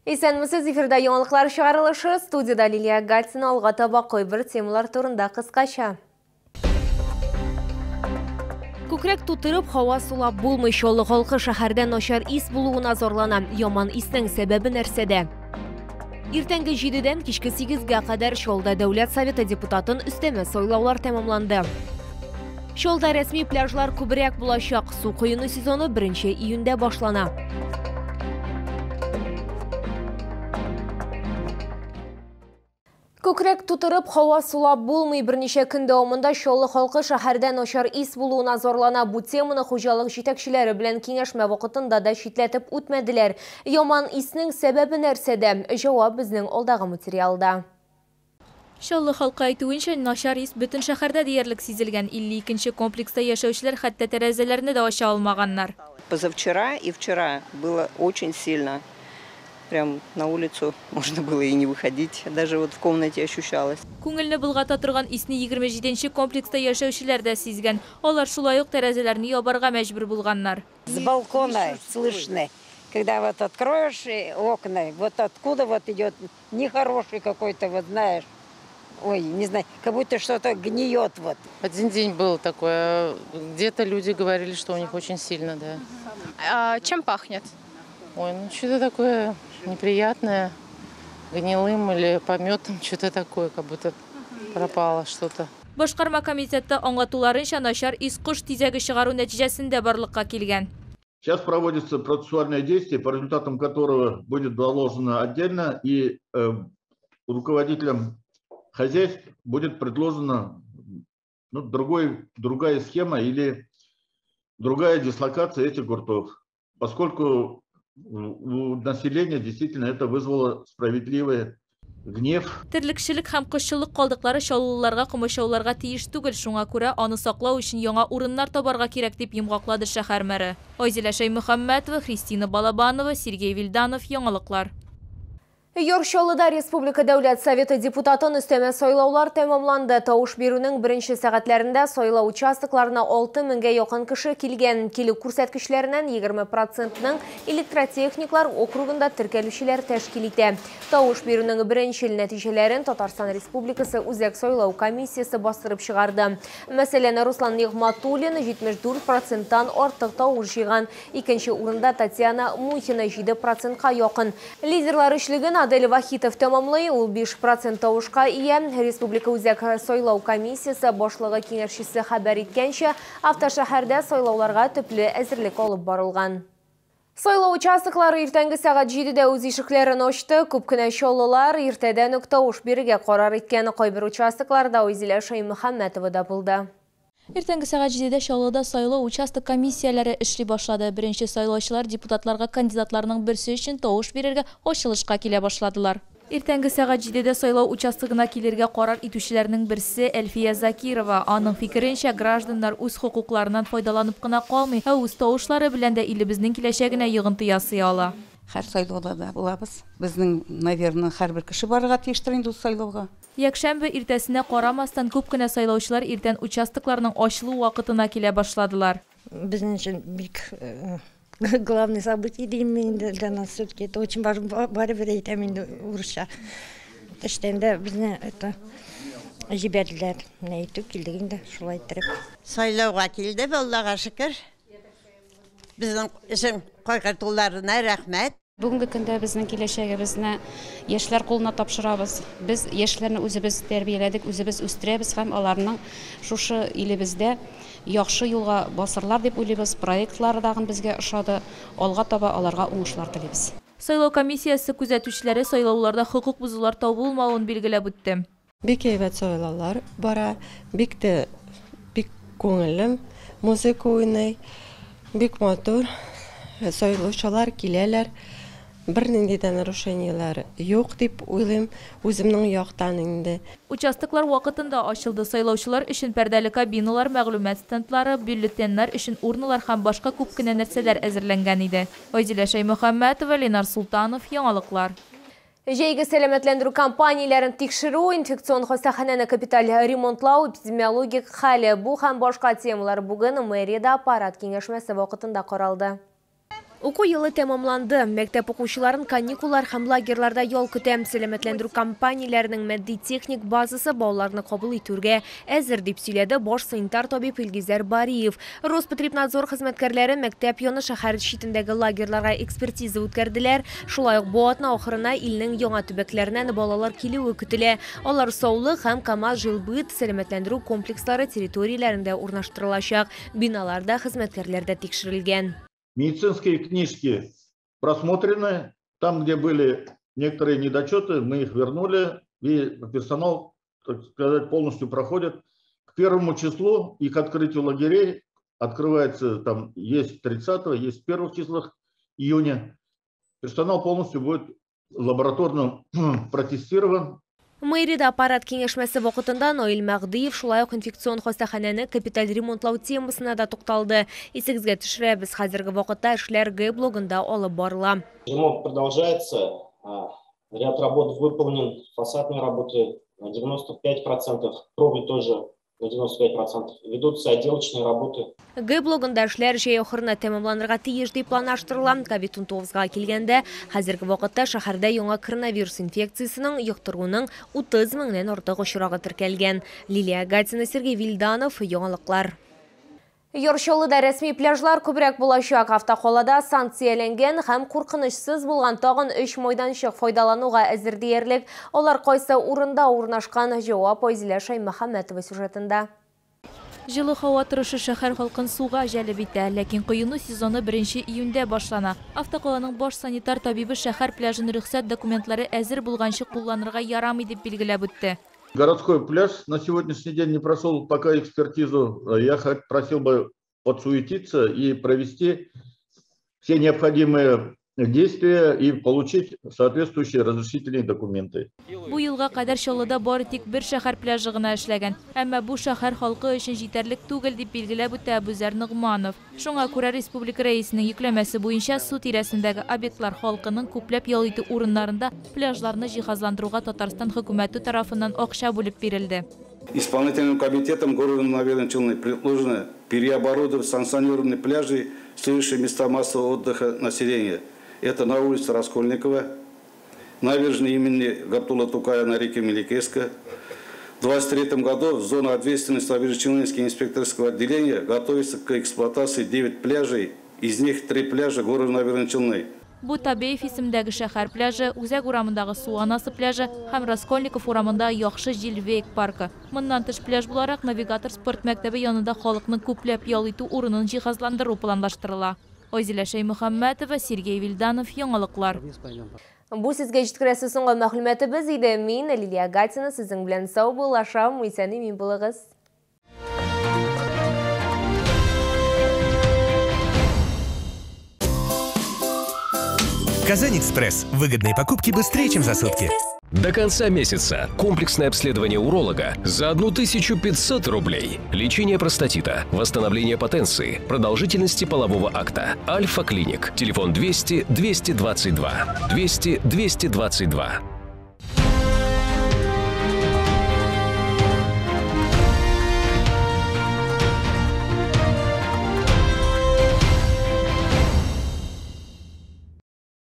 Исәнмесез, эфирда яңалыклар чыгарылышы, студияда Лилия Гальцина алга таба койбір темалар турында кыскача. Күкрәк тутырып, хава сулап булмый, Чаллы халкы шәһәрдә начар ис булуына зарлана. Яман иснең сәбәбе нәрсәдә? Иртәнге 7-дән кичке 8-гә кадәр Чаллыда Дәүләт Советы депутатын өстәмә сайлаулар тәмамланды. Чаллыда рәсми пляжлар күбрәк булачак. Су коены сезоны 1 июньдә башлана. Күкрәк тутырып, хава сулап булмый, берничә көн дәвамында Чаллы халкы шәһәрдә начар ис булуына зарлана. Бу теманы хуҗалык җитәкчеләре белән киңәшмә вакытында да читләтеп үтмәделәр. Яман иснең сәбәбе нәрсәдә? Җавап безнең алдагы материалда. Чаллы халкы әйтүенчә, начар ис бөтен шәһәрдә диярлек сизелгән. 52-нче комплекста яшәүчеләр хәтта тәрәзәләрне дә ача алмаганнар. Позавчера и вчера было очень сильно. Прям на улицу можно было и не выходить. Даже вот в комнате ощущалось. Күңелне болгата торган исне 27-нче комплекста яшәүчеләр дә сизгән. Алар шулай ук тәрәзәләрне ябарга мәҗбүр булганнар. С балкона слышно, когда вот откроешь окна, вот откуда вот идет нехороший какой-то, вот знаешь, ой, не знаю, как будто что-то гниет вот. Один день был такой, где-то люди говорили, что у них очень сильно, да. А чем пахнет? Ой, ну что-то такое неприятное, гнилым или пометом, что-то такое, как будто пропало что-то. Башкарма комитеты аңлатуларынча, начар ис кыш тизәге чыгару нәтиҗәсендә барлыкка килгән. Сейчас проводится процессуальное действие, по результатам которого будет доложено отдельно, и руководителям хозяйств будет предложена другая схема или другая дислокация этих гуртов, поскольку у населения действительно это вызвало справедливый гнев. Терлекчелек һәм кышчылык калдыклары чаллыларга комачауларга тиеш түгел, шуңа күрә аны саклау өчен яңа урыннар табарга кирәк дип йомгаклады шәһәр мэры. Айзилә Шаймөхәммәтова, Христина Балабанова, Сергей Вильданов, яңалыклар. Чаллыда Республика Дәүләт Советы депутатын өстәмә сайлаулар тәмамланды. Тавыш бирүнең беренче сәгатьләрендә сайлау участокларына 6000-гә якын кеше килгән. Килү күрсәткечләреннән 20%-ның электротехниклар округында теркәлүчеләр тәшкил итә. Тавыш бирүнең беренче нәтиҗәләрен Татарстан Республикасы Үзәк сайлау комиссиясе бастырып чыгарды. Мәсәлән, Руслан Нигъматуллин 74%-тан артык тавыш җыйган. Икенче урында Татьяна Мухина 7%-ка якын. Лидерлар өчлеген Адель Вахитов тәмамлый, ул 5% тавышка ия. Республика Үзәк сайлау комиссиясе башлыгы киңәшчесе хәбәр иткәнчә, автошәһәрдә сайлауларга төпле әзерлек алып барылган. Сайлау участоклары иртәнге сәгать 7-дә үз ишекләрен ачты. Күп кенә чаллылар иртәдән үк тавыш бирергә карар иткән. Кайбер участокларда Айзилә Шаймөхәммәтова да булды. Иртәнге сәгать 7-дә Чаллыда сайлау участок комиссияләре эшли башлады. Беренче сайлаучылар депутатларга кандидатларның берсе өчен тавыш бирергә ачылышка килә башладылар. Иртәнге сәгать 7-дә сайлау участогына килергә карар итүчеләрнең берсе Әлфия Закирова. Аның фикеренчә, гражданнар үз хокукларыннан файдаланып кына калмый, ә үз тавышлары белән дә илебезнең киләчәгенә йогынты ясый ала. Һәр сайлауда да булабыз. Безнең, наверное, һәрбер кеше барырга тиештер инде ул сайлауга. Якшәмбе иртәсенә карамастан күп кенә сайлаучылар иртән участокларның ачылу вакытына килә башладылар. Безнең өчен бик главный событие для нас все-таки это очень важно, барыбер әйтәм инде урысча. Эштән дә безне это җибәрделәр. Менә әйтү килдек инде, шулай иттереп. Сайлауга килде, Аллага шөкер. Безнең өчен кайгыртуларына рәхмәт. Бүгенге көндә безнең киләчәгебезне яшьләр кулына тапшырабыз. Без яшьләрне үзебез тәрбияләдек, үзебез үстерәбез һәм аларның шушы илебездә яхшы юлга басырлар дип уйлыйбыз. Проектлары дагы безгә ошады. Алга таба аларга уңышлар телибез. Сайлау комиссиясе күзәтүчеләре сайлауларда хукук бузулар табылмавын билгеләп үтте. Бик әйбәт сайлаулар бара, бик күңелле, музыка уйный, бик матур. Сайлаучылар киләләр. Бернинди дә нарушенияләр юк дип уйлыйм, үземнең яктан инде. Участоклар вакытында ачылды. Сайлаучылар өчен пәрдәле кабиналар, мәгълүмат стендлары, бюллетеннар өчен урыннар һәм башка күп кенә нәрсәләр әзерләнгән иде. Айзилә Шаймөхәммәтова, Ленар Султанов, яңалыклар. Җәйге сәламәтләндерү кампанияләрен тикшерү, инфекцион хастаханәне капиталь ремонтлау, эпидемиологик хәле, бу һәм башка темалар бүген мэриядә аппарат киңәшмәсе вакытында каралды. Уку йылы тәмамланды. Мәктәп укучыларын каникуллар һәм лагерьларда ял көтәм. Сәламәтләндерү компанияләренең матди техник базасы балаларны кабул итүгә әзер дип сөйләде баш санитар табиб Илгизәр Бариев. Роспотребнадзор хезмәткәрләре мәктәп яны шәһәр читендәге лагерьларга экспертиза үткәрделәр. Шулай ук бу атна ахырына илнең яңа төбәкләреннән балалар килүе көтелә. Алар саулык һәм КамАЗ-Жилбыт сәламәтләндерү комплекслары территорияләрендә урнаштырылачак. Биналарда хезмәткәрләр дә тикшерелгән. Медицинские книжки просмотрены. Там, где были некоторые недочеты, мы их вернули. И персонал, так сказать, полностью проходит. К 1 числу и к открытию лагерей открывается, там есть 30-го, есть в первых числах июня. Персонал полностью будет лабораторно протестирован. Мэрияда аппарат кеңешмәсе вакытында Наил Мәгдиев шулай ук инфекцион хастаханәне капиталь ремонтлау темасына да тукталды. Исегезгә төшерәбез, хәзерге вакытта эшләр Г блогында алып барыла. Ремонт продолжается. Ряд работ выполнен, фасадные работы на 95%, кровли тоже на 95%. Ведутся отделочные работы. Г блогында эшләр җәй ахырына тәмамланырга тиеш дип планлаштырыла. COVID-19-га килгәндә, хәзерге вакытта шәһәрдә яңа коронавирус инфекциясының йоктыруның 30 меңнән артык очрагы теркәлгән. Лилия Гатина, Сергей Вильданов, яңалыклар. Йорчалыда рәсми пляжлар күбрәк булачак. Автохолада санкцияләнгән һәм куркынычсыз булган тагын 3 майданчык файдалануга әзер диярлек. Алар кайсы урында урнашкан, җавап Айзилә Шаймөхәммәтова сюжетында. Җылы һава торышы шәһәр халкын суга җәлеп итә, ләкин коену сезоны 1 июньдә башлана. Автоколаның баш санитар табибы шәһәр пляжын рөхсәт документлары әзер булганчы кулланырга ярамый дип билгеләп үтте. Городской пляж на сегодняшний день не прошел пока экспертизу. Я просил бы подсуетиться и провести все необходимые действия и получить соответствующие разрешительные документы. Бу елга кадәр Чаллыда бары тик бер шәһәр пляжы гына эшләгән. Әмма бу шәһәр халкы өчен җитәрлек түгел дип билгеләп үтә Әбүзәр Нугманов. Шуңа күрә республика рәисенең йөкләмәсе буенча су тирәсендәге объектлар халкының күпләп ял итү урыннарында пляжларны җиһазландыруга Татарстан хөкүмәте тарафыннан акча бүлеп бирелде. Исполнительным комитетом города Наверное предложено переоборудовать санкционированные пляжи, следующие места массового отдыха населения. Это на улице Раскольникова, набережной имени Габдулла Тукая на реке Меликеска. В 2023 году в зону ответственности Набережно-Челнинского инспекторского отделения готовится к эксплуатации 9 пляжей, из них 3 пляжа города Наверное-Челны. Бу Табеев исемдәге шәһәр пляжы, Үзәк урамындагы Су анасы пляжы һәм Раскольников урамында Яхшы Җилвейк паркы. Моннан тыш пляж буларак Навигатор спорт мәктәбе янында халыкның күпләп ял итү урынын җиһазландыру планлаштырыла. Айзилә Шаймөхәммәтова, Сергей Вильданов, яңалыклар. Бу сезгә җиткерәсе соңгы мәгълүматыбыз иде. Мин Лилия Гатина, сезнең белән сау булашам, исән мин булыгыз. Казань-Экспресс. Выгодные покупки быстрее, чем за сутки. До конца месяца комплексное обследование уролога за 1500 рублей. Лечение простатита, восстановление потенции, продолжительности полового акта. Альфа-клиник. Телефон 200 222. 200 222.